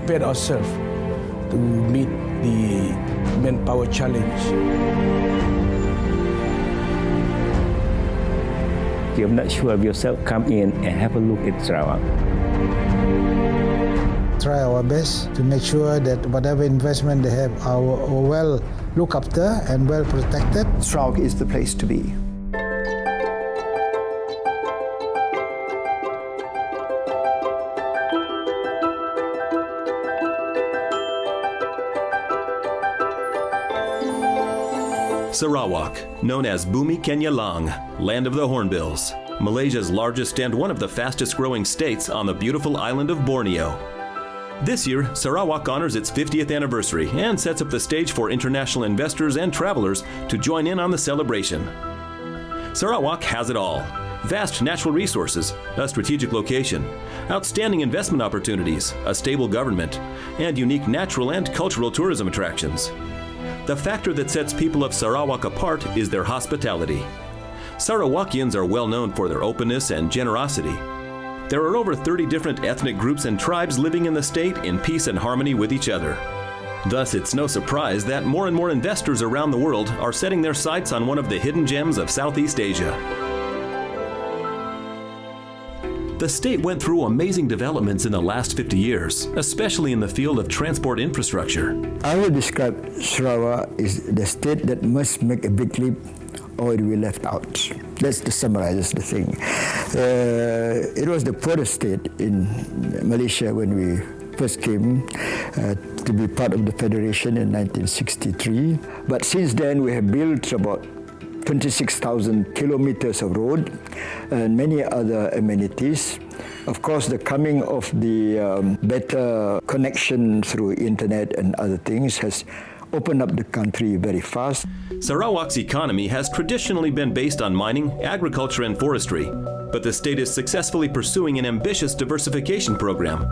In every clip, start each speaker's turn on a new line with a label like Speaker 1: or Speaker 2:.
Speaker 1: prepared ourselves to meet the manpower challenge.
Speaker 2: You're not sure of yourself, come in and have a look at Sarawak.
Speaker 3: Try our best to make sure that whatever investment they have are well looked after and well protected.
Speaker 4: Sarawak is the place to be.
Speaker 5: Sarawak, known as Bumi Kenya Lang, land of the Hornbills, Malaysia's largest and one of the fastest growing states on the beautiful island of Borneo. This year, Sarawak honors its 50th anniversary and sets up the stage for international investors and travelers to join in on the celebration. Sarawak has it all: vast natural resources, a strategic location, outstanding investment opportunities, a stable government, and unique natural and cultural tourism attractions. The factor that sets people of Sarawak apart is their hospitality. Sarawakians are well known for their openness and generosity. There are over 30 different ethnic groups and tribes living in the state in peace and harmony with each other. Thus, it's no surprise that more and more investors around the world are setting their sights on one of the hidden gems of Southeast Asia. The state went through amazing developments in the last 50 years, especially in the field of transport infrastructure.
Speaker 6: I would describe Sarawak as the state that must make a big leap or it will be left out. That's to summarize the thing. It was the poorest state in Malaysia when we first came to be part of the Federation in 1963. But since then we have built about 26,000 kilometers of road and many other amenities. Of course, the coming of the better connection through internet and other things has opened up the country very fast.
Speaker 5: Sarawak's economy has traditionally been based on mining, agriculture, and forestry, but the state is successfully pursuing an ambitious diversification program.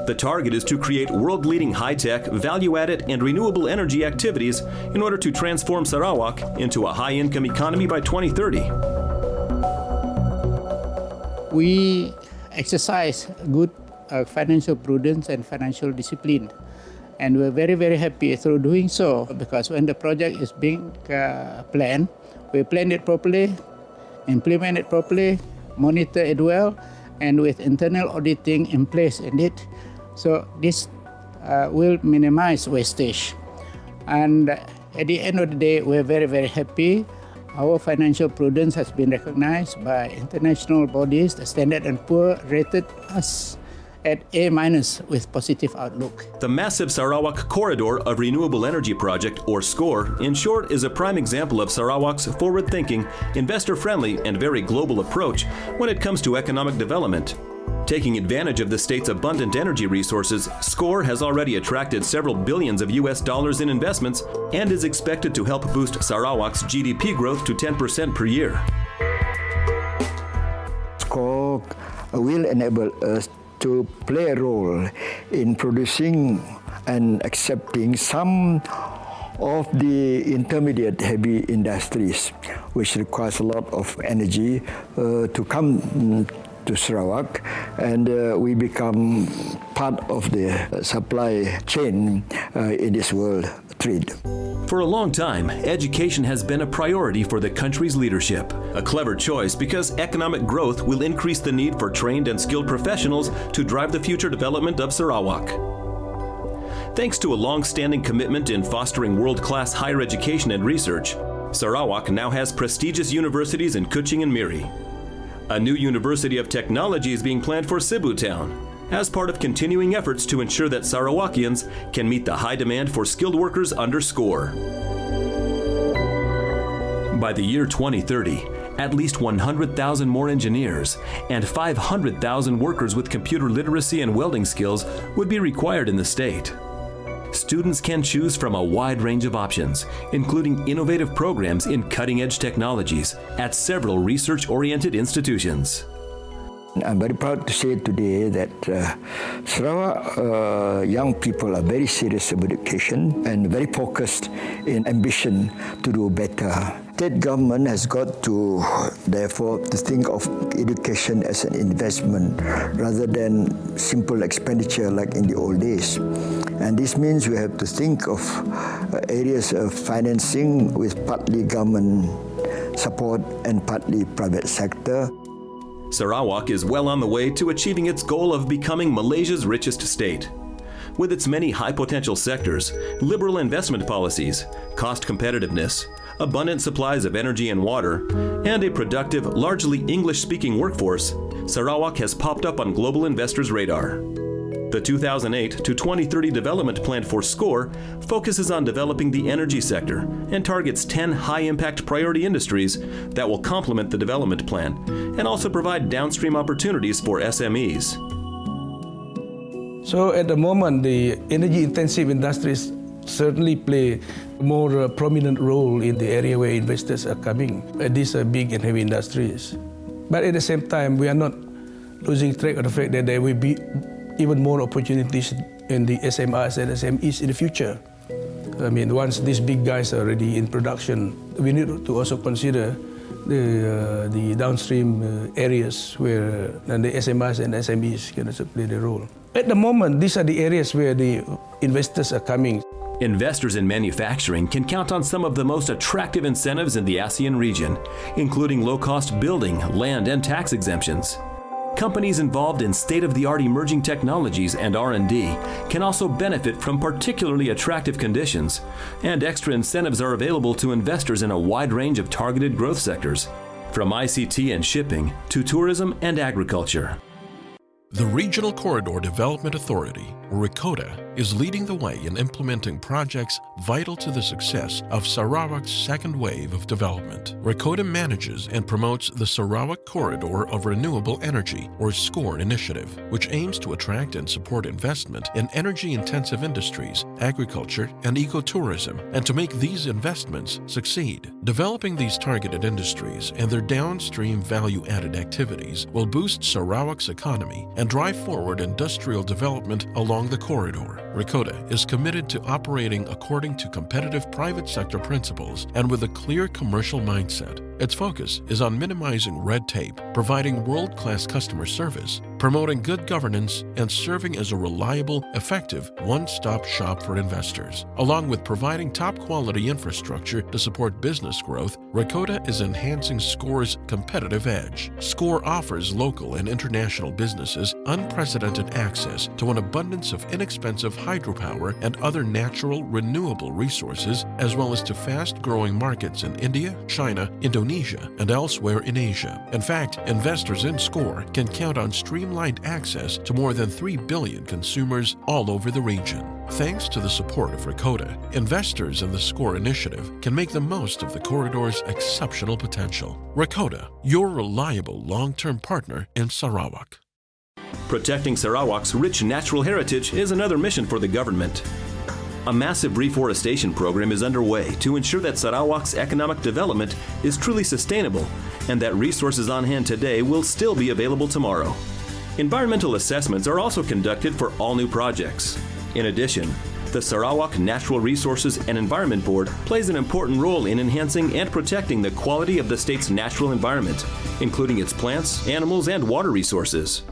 Speaker 5: The target is to create world-leading high-tech, value-added, and renewable energy activities in order to transform Sarawak into a high-income economy by 2030.
Speaker 7: We exercise good financial prudence and financial discipline. And we're very, very happy through doing so, because when the project is being planned, we plan it properly, implement it properly, monitor it well, and with internal auditing in place in it. So this will minimize wastage. And at the end of the day, we're very, very happy. Our financial prudence has been recognized by international bodies. The Standard & Poor rated us at A- with positive outlook.
Speaker 5: The massive Sarawak Corridor of Renewable Energy Project, or SCORE, in short, is a prime example of Sarawak's forward-thinking, investor-friendly, and very global approach when it comes to economic development. Taking advantage of the state's abundant energy resources, SCORE has already attracted several billions of US dollars in investments and is expected to help boost Sarawak's GDP growth to 10% per year.
Speaker 6: SCORE will enable us to play a role in producing and accepting some of the intermediate heavy industries, which requires a lot of energy to come to Sarawak, and we become part of the supply chain in this world trade.
Speaker 5: For a long time, education has been a priority for the country's leadership. A clever choice because economic growth will increase the need for trained and skilled professionals to drive the future development of Sarawak. Thanks to a long-standing commitment in fostering world-class higher education and research, Sarawak now has prestigious universities in Kuching and Miri. A new University of Technology is being planned for Cebu Town, as part of continuing efforts to ensure that Sarawakians can meet the high demand for skilled workers under SCORE. By the year 2030, at least 100,000 more engineers and 500,000 workers with computer literacy and welding skills would be required in the state. Students can choose from a wide range of options, including innovative programs in cutting-edge technologies at several research-oriented institutions.
Speaker 6: I'm very proud to say today that Sarawak young people are very serious about education and very focused in ambition to do better. state government has got to, therefore, to think of education as an investment rather than simple expenditure like in the old days. And this means we have to think of areas of financing with partly government support and partly private sector.
Speaker 5: Sarawak is well on the way to achieving its goal of becoming Malaysia's richest state. With its many high-potential sectors, liberal investment policies, cost competitiveness, abundant supplies of energy and water, and a productive, largely English-speaking workforce, Sarawak has popped up on global investors' radar. The 2008 to 2030 development plan for SCORE focuses on developing the energy sector and targets 10 high-impact priority industries that will complement the development plan and also provide downstream opportunities for SMEs.
Speaker 1: So at the moment, the energy-intensive industries certainly play a more prominent role in the area where investors are coming. These are big and heavy industries. But at the same time, we are not losing track of the fact that there will be even more opportunities in the SMRs and SMEs in the future. I mean, once these big guys are already in production, we need to also consider the downstream areas where the SMRs and SMEs can also play their role. At the moment, these are the areas where the investors are coming.
Speaker 5: Investors in manufacturing can count on some of the most attractive incentives in the ASEAN region, including low-cost building, land, and tax exemptions. Companies involved in state-of-the-art emerging technologies and R&D can also benefit from particularly attractive conditions, and extra incentives are available to investors in a wide range of targeted growth sectors, from ICT and shipping to tourism and agriculture.
Speaker 8: The Regional Corridor Development Authority, or Ecota, is leading the way in implementing projects vital to the success of Sarawak's second wave of development. Ecota manages and promotes the Sarawak Corridor of Renewable Energy, or SCORE initiative, which aims to attract and support investment in energy-intensive industries, agriculture, and ecotourism, and to make these investments succeed. Developing these targeted industries and their downstream value-added activities will boost Sarawak's economy and drive forward industrial development along the corridor. Ecota is committed to operating according to competitive private sector principles and with a clear commercial mindset. Its focus is on minimizing red tape, providing world-class customer service, promoting good governance, and serving as a reliable, effective, one-stop shop for investors. Along with providing top-quality infrastructure to support business growth, Ecota is enhancing SCORE's competitive edge. SCORE offers local and international businesses unprecedented access to an abundance of inexpensive hydropower and other natural, renewable resources, as well as to fast-growing markets in India, China, Indonesia, and elsewhere in Asia. In fact, investors in SCORE can count on streamlined access to more than 3 billion consumers all over the region. Thanks to the support of Ecota, investors in the SCORE initiative can make the most of the corridor's exceptional potential. Ecota, your reliable long-term partner in Sarawak.
Speaker 5: Protecting Sarawak's rich natural heritage is another mission for the government. A massive reforestation program is underway to ensure that Sarawak's economic development is truly sustainable and that resources on hand today will still be available tomorrow. Environmental assessments are also conducted for all new projects. In addition, the Sarawak Natural Resources and Environment Board plays an important role in enhancing and protecting the quality of the state's natural environment, including its plants, animals, and water resources.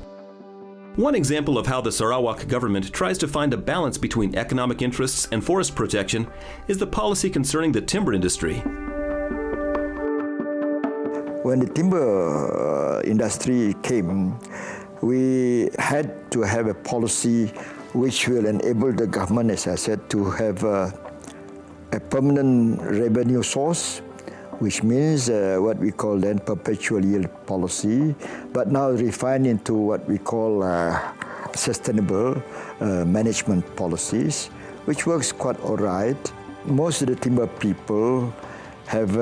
Speaker 5: One example of how the Sarawak government tries to find a balance between economic interests and forest protection is the policy concerning the timber industry.
Speaker 6: When the timber industry came, we had to have a policy which will enable the government, as I said, to have a permanent revenue source, which means what we call then perpetual yield policy, but now refined into what we call sustainable management policies, which works quite all right. Most of the timber people have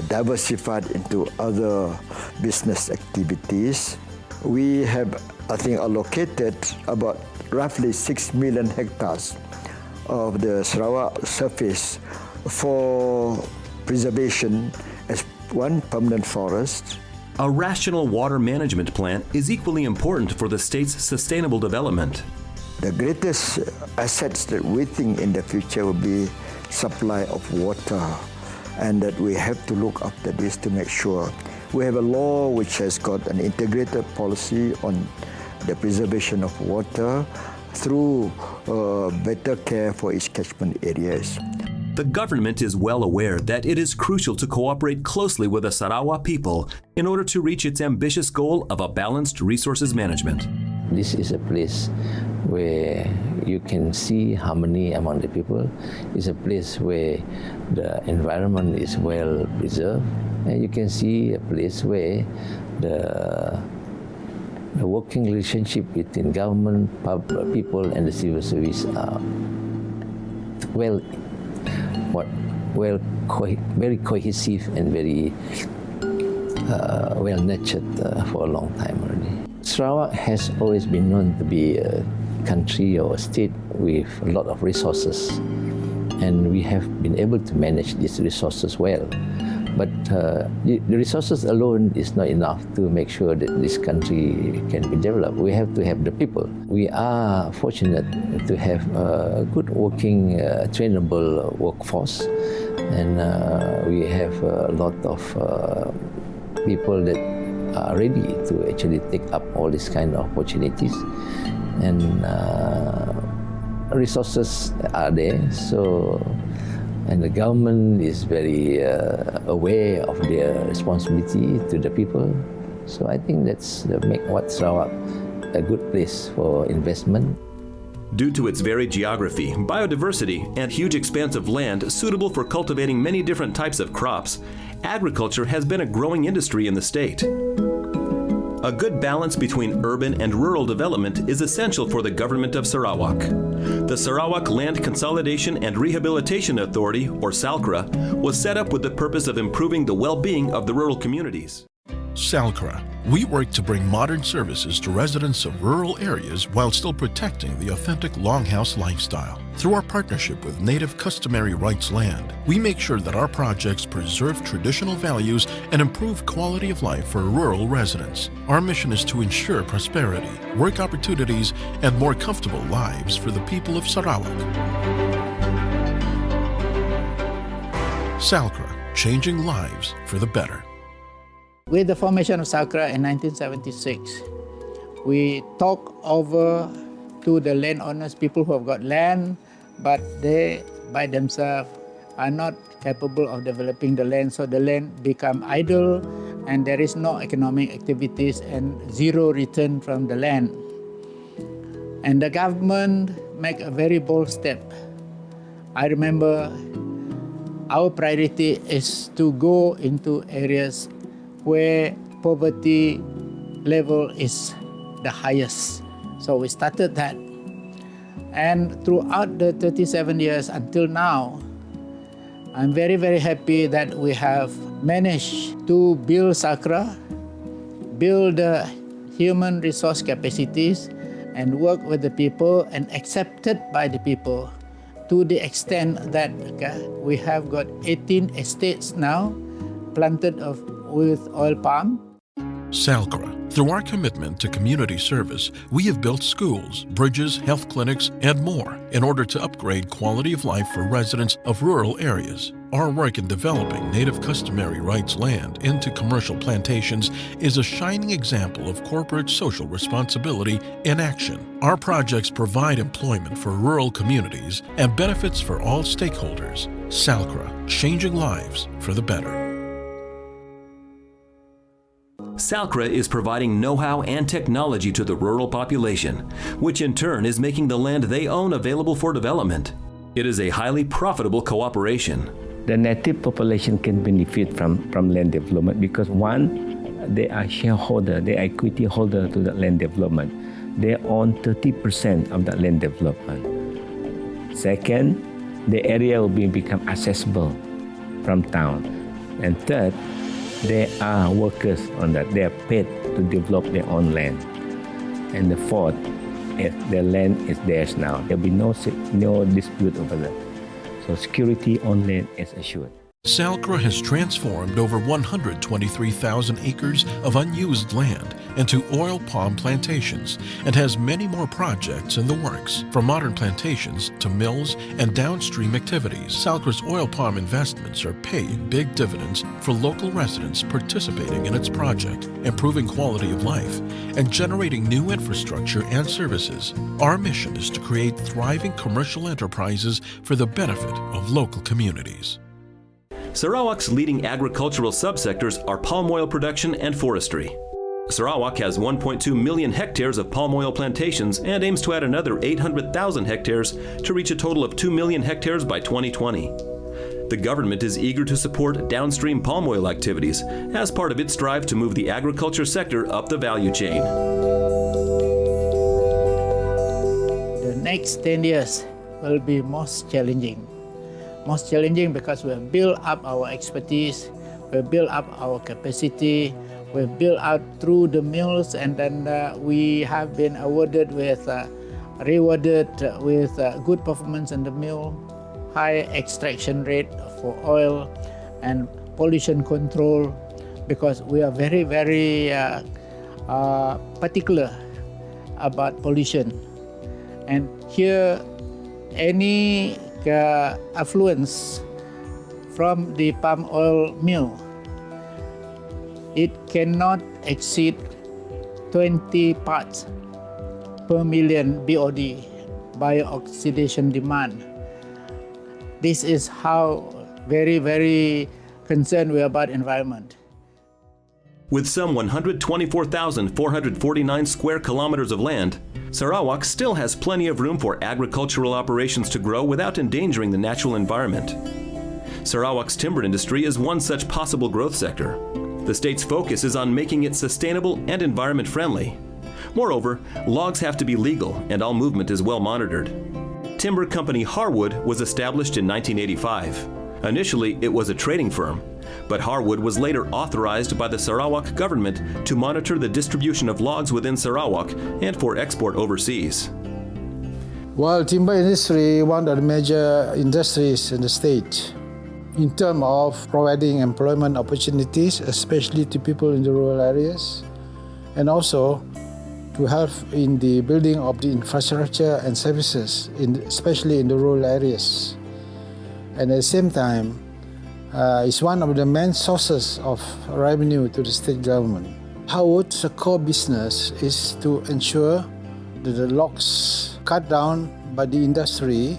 Speaker 6: diversified into other business activities. We have, I think, allocated about roughly 6 million hectares of the Sarawak surface for preservation as one permanent forest.
Speaker 5: A rational water management plan is equally important for the state's sustainable development.
Speaker 6: The greatest assets that we think in the future will be supply of water and that we have to look after this to make sure we have a law which has got an integrated policy on the preservation of water through better care for its catchment areas.
Speaker 5: The government is well aware that it is crucial to cooperate closely with the Sarawak people in order to reach its ambitious goal of a balanced resources management.
Speaker 9: This is a place where you can see harmony among the people. It's a place where the environment is well preserved, and you can see a place where the working relationship between government, people, and the civil service are very cohesive and very well nurtured for a long time already. Sarawak has always been known to be a country or a state with a lot of resources, and we have been able to manage these resources well. But the resources alone is not enough to make sure that this country can be developed. We have to have the people. We are fortunate to have a good working, trainable workforce, and we have a lot of people that are ready to actually take up all these kind of opportunities, and resources are there. And the government is very aware of their responsibility to the people. So I think that's make what Sarawak a good place for investment.
Speaker 5: Due to its varied geography, biodiversity, and huge expanse of land suitable for cultivating many different types of crops, agriculture has been a growing industry in the state. A good balance between urban and rural development is essential for the government of Sarawak. The Sarawak Land Consolidation and Rehabilitation Authority, or SALCRA, was set up with the purpose of improving the well-being of the rural communities.
Speaker 8: SALCRA. We work to bring modern services to residents of rural areas while still protecting the authentic longhouse lifestyle. Through our partnership with Native Customary Rights Land, we make sure that our projects preserve traditional values and improve quality of life for rural residents. Our mission is to ensure prosperity, work opportunities, and more comfortable lives for the people of Sarawak. SALCRA, changing lives for the better.
Speaker 7: With the formation of SALCRA in 1976, we talk over to the landowners, people who have got land, but they by themselves are not capable of developing the land, so the land become idle and there is no economic activities and zero return from the land. And the government make a very bold step. I remember our priority is to go into areas where poverty level is the highest. So we started that. And throughout the 37 years until now, I'm very, very happy that we have managed to build SALCRA, build the human resource capacities, and work with the people and accepted by the people to the extent that we have got 18 estates now planted with oil palm.
Speaker 8: SALCRA. Through our commitment to community service, we have built schools, bridges, health clinics, and more in order to upgrade quality of life for residents of rural areas. Our work in developing Native Customary Rights land into commercial plantations is a shining example of corporate social responsibility in action. Our projects provide employment for rural communities and benefits for all stakeholders. SALCRA, changing lives for the better.
Speaker 5: SALCRA is providing know-how and technology to the rural population, which in turn is making the land they own available for development. It is a highly profitable cooperation.
Speaker 2: The native population can benefit from land development because one, they are shareholder, they are equity holder to the land development. They own 30% of the land development. Second, the area will become accessible from town. And third, there are workers on that. They are paid to develop their own land. And the fourth, if the land is theirs now, there will be no dispute over that. So security on land is assured.
Speaker 8: SALCRA has transformed over 123,000 acres of unused land into oil palm plantations and has many more projects in the works. From modern plantations to mills and downstream activities, Southwest oil palm investments are paying big dividends for local residents participating in its project, improving quality of life, and generating new infrastructure and services. Our mission is to create thriving commercial enterprises for the benefit of local communities.
Speaker 5: Sarawak's leading agricultural subsectors are palm oil production and forestry. Sarawak has 1.2 million hectares of palm oil plantations and aims to add another 800,000 hectares to reach a total of 2 million hectares by 2020. The government is eager to support downstream palm oil activities as part of its drive to move the agriculture sector up the value chain.
Speaker 7: The next 10 years will be most challenging. Most challenging because we have built up our expertise, we have built up our capacity, we have built out through the mills, and then we have been rewarded with good performance in the mill, high extraction rate for oil, and pollution control, because we are very, very particular about pollution. And here, any affluence from the palm oil mill, it cannot exceed 20 parts per million BOD, bio-oxidation demand. This is how very, very concerned we are about environment.
Speaker 5: With some 124,449 square kilometers of land, Sarawak still has plenty of room for agricultural operations to grow without endangering the natural environment. Sarawak's timber industry is one such possible growth sector. The state's focus is on making it sustainable and environment friendly. Moreover, logs have to be legal and all movement is well monitored. Timber company Harwood was established in 1985. Initially, it was a trading firm, but Harwood was later authorized by the Sarawak government to monitor the distribution of logs within Sarawak and for export overseas.
Speaker 3: Well, timber industry is one of the major industries in the state in terms of providing employment opportunities, especially to people in the rural areas, and also to help in the building of the infrastructure and services, especially in the rural areas. And at the same time, it's one of the main sources of revenue to the state government. Harwood's core business is to ensure that the logs cut down by the industry,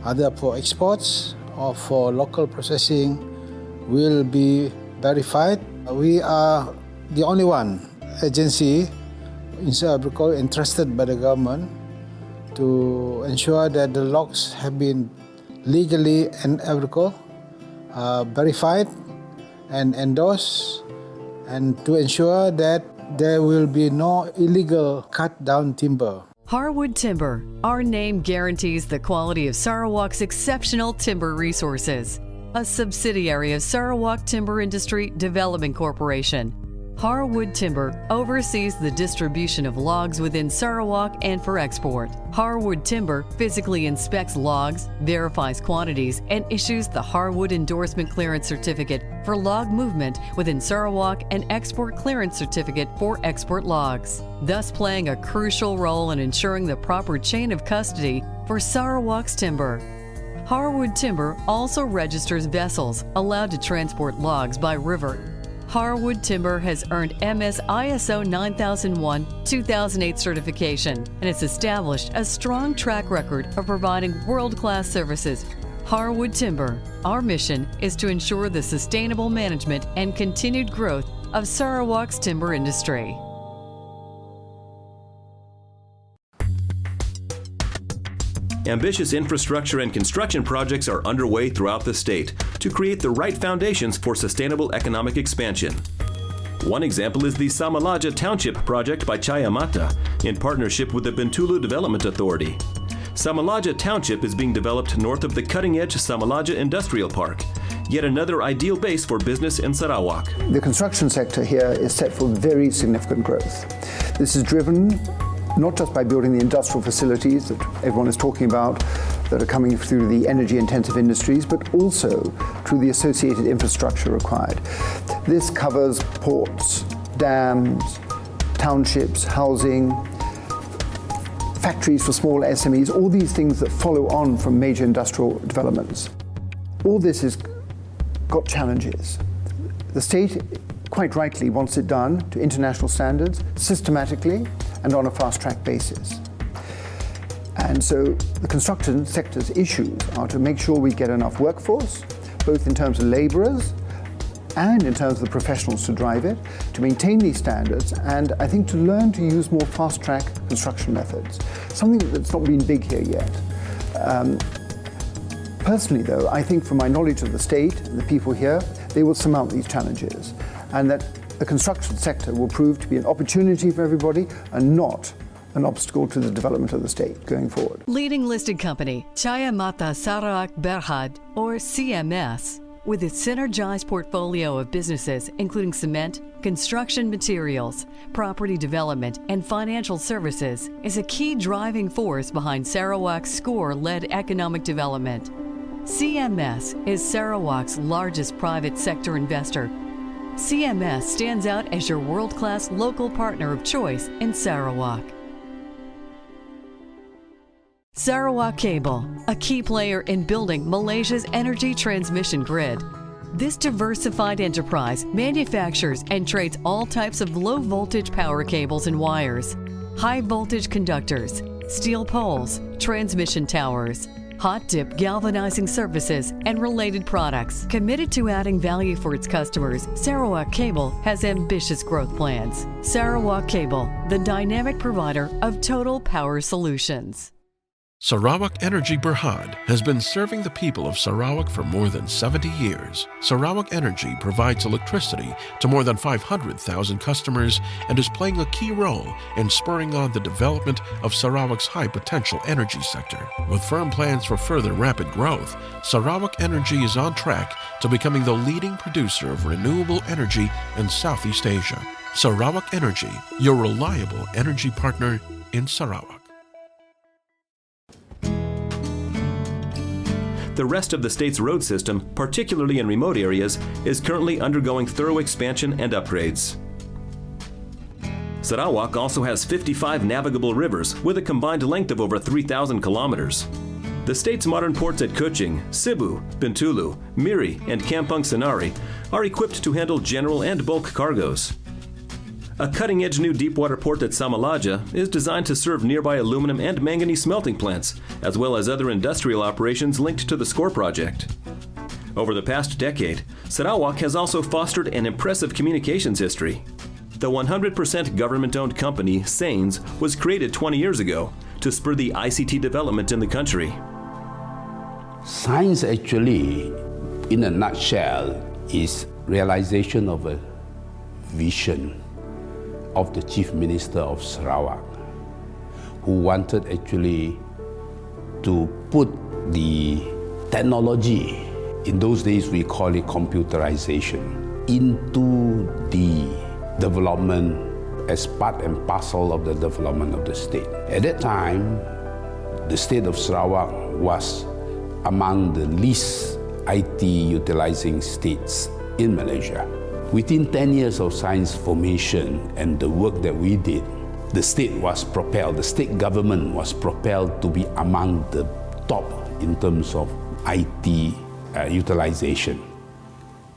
Speaker 3: either for exports or for local processing, will be verified. We are the only one agency in South Africa entrusted by the government to ensure that the logs have been legally and ethical, verified and endorsed, and to ensure that there will be no illegal cut down timber.
Speaker 10: Harwood Timber. Our name guarantees the quality of Sarawak's exceptional timber resources. A subsidiary of Sarawak Timber Industry Development Corporation, Harwood Timber oversees the distribution of logs within Sarawak and for export. Harwood Timber physically inspects logs, verifies quantities, and issues the Harwood Endorsement Clearance Certificate for log movement within Sarawak and Export Clearance Certificate for export logs, thus playing a crucial role in ensuring the proper chain of custody for Sarawak's timber. Harwood Timber also registers vessels allowed to transport logs by river. Harwood Timber has earned MS ISO 9001-2008 certification and has established a strong track record of providing world-class services. Harwood Timber. Our mission is to ensure the sustainable management and continued growth of Sarawak's timber industry.
Speaker 5: Ambitious infrastructure and construction projects are underway throughout the state to create the right foundations for sustainable economic expansion. One example is the Samalaja Township project by Chayamata in partnership with the Bintulu Development Authority. Samalaja Township is being developed north of the cutting-edge Samalaja Industrial Park, yet another ideal base for business in Sarawak.
Speaker 4: The construction sector here is set for very significant growth. This is driven not just by building the industrial facilities that everyone is talking about that are coming through the energy-intensive industries, but also through the associated infrastructure required. This covers ports, dams, townships, housing, factories for small SMEs, all these things that follow on from major industrial developments. All this has got challenges. The state, quite rightly, wants it done to international standards, systematically, and on a fast-track basis. And so the construction sector's issues are to make sure we get enough workforce, both in terms of labourers and in terms of the professionals to drive it, to maintain these standards, and I think to learn to use more fast-track construction methods, something that's not been big here yet. Personally, though, I think from my knowledge of the state, the people here, they will surmount these challenges, and that the construction sector will prove to be an opportunity for everybody and not an obstacle to the development of the state going forward.
Speaker 10: Leading listed company, Cahaya Mata Sarawak Berhad, or CMS, with its synergized portfolio of businesses including cement, construction materials, property development, and financial services, is a key driving force behind Sarawak's SCORE-led economic development. CMS is Sarawak's largest private sector investor. CMS stands out as your world-class local partner of choice in Sarawak. Sarawak Cable, a key player in building Malaysia's energy transmission grid. This diversified enterprise manufactures and trades all types of low-voltage power cables and wires, high-voltage conductors, steel poles, transmission towers, hot-dip galvanizing services, and related products. Committed to adding value for its customers, Sarawak Cable has ambitious growth plans. Sarawak Cable, the dynamic provider of total power solutions.
Speaker 8: Sarawak Energy Berhad has been serving the people of Sarawak for more than 70 years. Sarawak Energy provides electricity to more than 500,000 customers and is playing a key role in spurring on the development of Sarawak's high-potential energy sector. With firm plans for further rapid growth, Sarawak Energy is on track to becoming the leading producer of renewable energy in Southeast Asia. Sarawak Energy, your reliable energy partner in Sarawak.
Speaker 5: The rest of the state's road system, particularly in remote areas, is currently undergoing thorough expansion and upgrades. Sarawak also has 55 navigable rivers with a combined length of over 3,000 kilometers. The state's modern ports at Kuching, Cebu, Bintulu, Miri, and Kampong Senari are equipped to handle general and bulk cargoes. A cutting-edge new deepwater port at Samalaja is designed to serve nearby aluminum and manganese smelting plants, as well as other industrial operations linked to the SCORE project. Over the past decade, Sarawak has also fostered an impressive communications history. The 100% government-owned company, SAINS, was created 20 years ago to spur the ICT development in the country.
Speaker 11: Science actually, in a nutshell, is realization of a vision of the Chief Minister of Sarawak, who wanted actually to put the technology, in those days we call it computerization, into the development as part and parcel of the development of the state. At that time, the state of Sarawak was among the least IT utilizing states in Malaysia. Within 10 years of science formation and the work that we did, the state was propelled, the state government was propelled to be among the top in terms of IT utilization.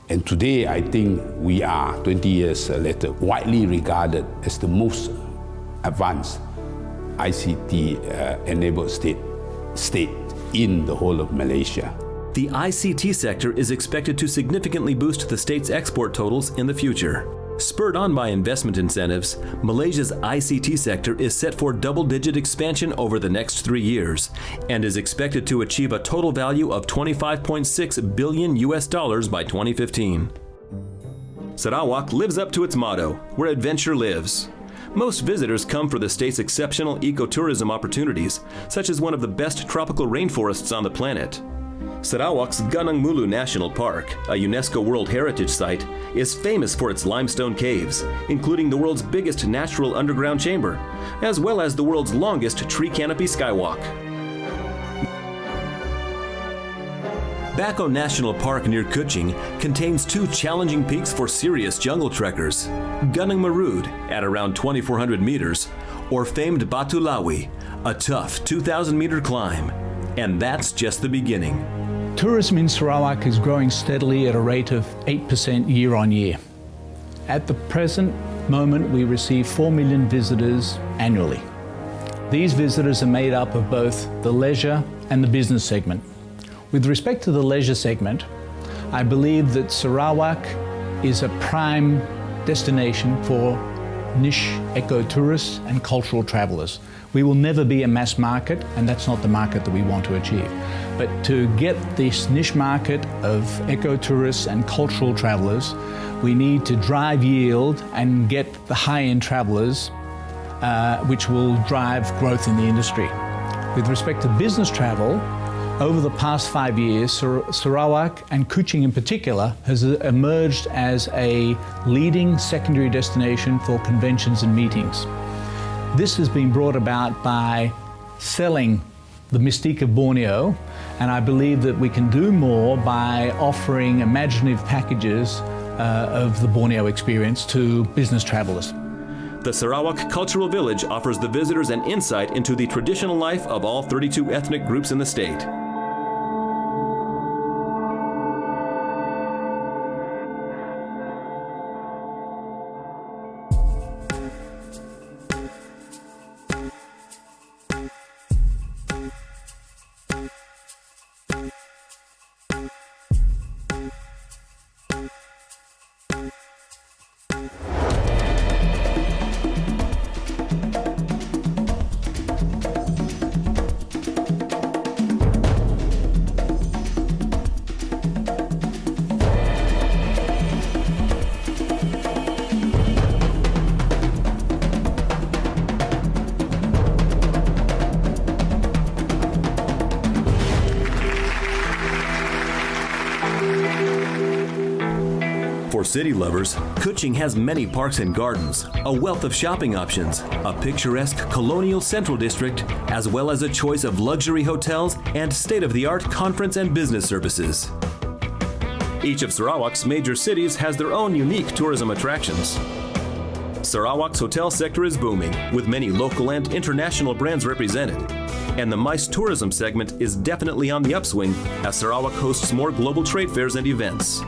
Speaker 11: And today, I think we are, 20 years later, widely regarded as the most advanced ICT-enabled state in the whole of Malaysia.
Speaker 5: The ICT sector is expected to significantly boost the state's export totals in the future. Spurred on by investment incentives, Malaysia's ICT sector is set for double-digit expansion over the next 3 years and is expected to achieve a total value of $25.6 billion by 2015. Sarawak lives up to its motto, where adventure lives. Most visitors come for the state's exceptional ecotourism opportunities, such as one of the best tropical rainforests on the planet. Sarawak's Gunung Mulu National Park, a UNESCO World Heritage Site, is famous for its limestone caves, including the world's biggest natural underground chamber, as well as the world's longest tree canopy skywalk. Bako National Park near Kuching contains two challenging peaks for serious jungle trekkers, Gunung Marud at around 2,400 meters, or famed Batu Lawi, a tough 2,000-meter climb. And that's just the beginning.
Speaker 12: Tourism in Sarawak is growing steadily at a rate of 8% year on year. At the present moment, we receive 4 million visitors annually. These visitors are made up of both the leisure and the business segment. With respect to the leisure segment, I believe that Sarawak is a prime destination for niche ecotourists and cultural travellers. We will never be a mass market, and that's not the market that we want to achieve. But to get this niche market of ecotourists and cultural travellers, we need to drive yield and get the high-end travellers, which will drive growth in the industry. With respect to business travel, over the past 5 years, Sarawak and Kuching in particular has emerged as a leading secondary destination for conventions and meetings. This has been brought about by selling the mystique of Borneo, and I believe that we can do more by offering imaginative packages of the Borneo experience to business travellers.
Speaker 5: The Sarawak Cultural Village offers the visitors an insight into the traditional life of all 32 ethnic groups in the state. For city lovers, Kuching has many parks and gardens, a wealth of shopping options, a picturesque colonial central district, as well as a choice of luxury hotels and state-of-the-art conference and business services. Each of Sarawak's major cities has their own unique tourism attractions. Sarawak's hotel sector is booming, with many local and international brands represented. And the MICE tourism segment is definitely on the upswing as Sarawak hosts more global trade fairs and events.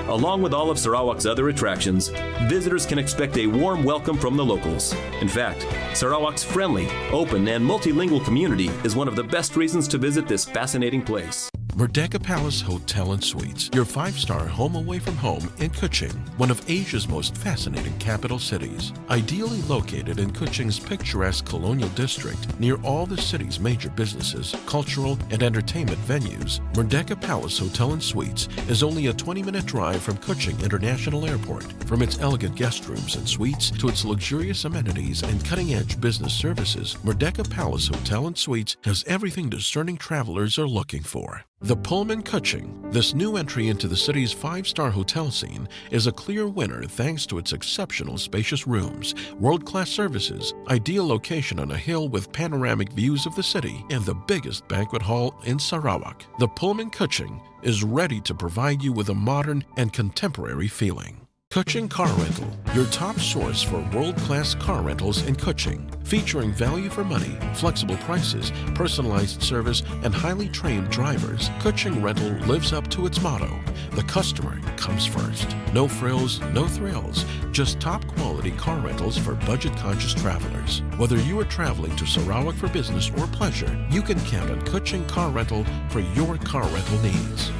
Speaker 5: Along with all of Sarawak's other attractions, visitors can expect a warm welcome from the locals. In fact, Sarawak's friendly, open, and multilingual community is one of the best reasons to visit this fascinating place.
Speaker 8: Merdeka Palace Hotel and Suites, your 5-star home away from home in Kuching, one of Asia's most fascinating capital cities. Ideally located in Kuching's picturesque colonial district, near all the city's major businesses, cultural, and entertainment venues, Merdeka Palace Hotel and Suites is only a 20-minute drive from Kuching International Airport. From its elegant guest rooms and suites to its luxurious amenities and cutting-edge business services, Merdeka Palace Hotel and Suites has everything discerning travelers are looking for. The Pullman Kuching, this new entry into the city's 5-star hotel scene, is a clear winner thanks to its exceptional spacious rooms, world-class services, ideal location on a hill with panoramic views of the city, and the biggest banquet hall in Sarawak. The Pullman Kuching is ready to provide you with a modern and contemporary feeling. Kuching Car Rental, your top source for world-class car rentals in Kuching. Featuring value for money, flexible prices, personalized service, and highly trained drivers, Kuching Rental lives up to its motto, the customer comes first. No frills, no thrills, just top-quality car rentals for budget-conscious travelers. Whether you are traveling to Sarawak for business or pleasure, you can count on Kuching Car Rental for your car rental needs.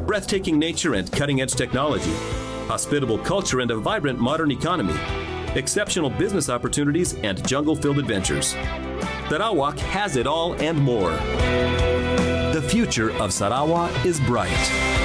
Speaker 5: Breathtaking nature and cutting-edge technology, hospitable culture and a vibrant modern economy, exceptional business opportunities and jungle-filled adventures. Sarawak has it all and more. The future of Sarawak is bright.